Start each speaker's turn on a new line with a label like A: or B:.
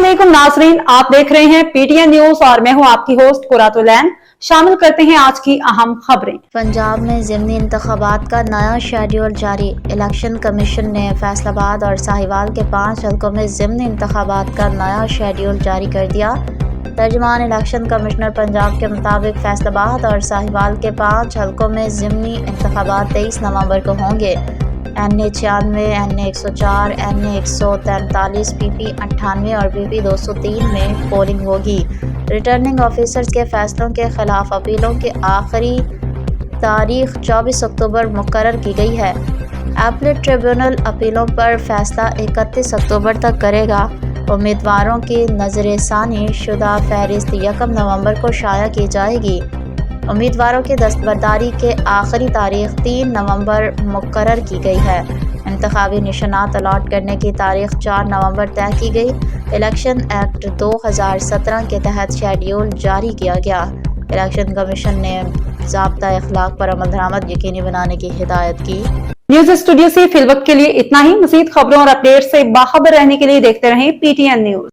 A: अस्सलामुअलैकुम नाजरीन, आप देख रहे हैं पीटीएन न्यूज और मैं हूं आपकी होस्ट कुरातुलैन। शामिल करते हैं आज की अहम खबरें।
B: पंजाब में ज़िमनी इंतखाबात का नया शेड्यूल जारी। इलेक्शन कमीशन ने फैसलाबाद और साहिवाल के 5 हलकों में ज़िमनी इंतखाबात का नया शेड्यूल जारी कर दिया। तर्जुमान इलेक्शन कमिश्नर पंजाब के मुताबिक फैसलाबाद और साहिवाल के 5 हलकों में ज़िमनी इंतखाबात 23 नवंबर को होंगे। NA 96, NA 104, NA 143, PP 98 और PP 203 में पोलिंग होगी। रिटर्निंग ऑफिसर्स के फैसलों के खिलाफ अपीलों की आखिरी तारीख 24 अक्टूबर मुकर्रर की गई है। अपीलेट ट्रिब्यूनल अपीलों पर फैसला 31 अक्टूबर तक करेगा। उम्मीदवारों की नज़रसानी शुदा फहरिस्त 1 नवंबर को शाया की जाएगी। उम्मीदवारों की दस्तबरदारी के आखिरी तारीख 3 नवंबर मुकर्रर की गई है। इंतखाबी निशानात अलॉट करने की तारीख 4 नवंबर तय की गई। इलेक्शन एक्ट 2017 के तहत शेड्यूल जारी किया गया। इलेक्शन कमीशन ने ज़ाब्ता अखलाक पर अमल दरामद यकीनी बनाने की हिदायत की।
A: न्यूज स्टूडियो से फिलवक्त के लिए इतना ही। मज़ीद खबरों और अपडेट से बाखबर रहने के लिए देखते रहें पीटीएन न्यूज।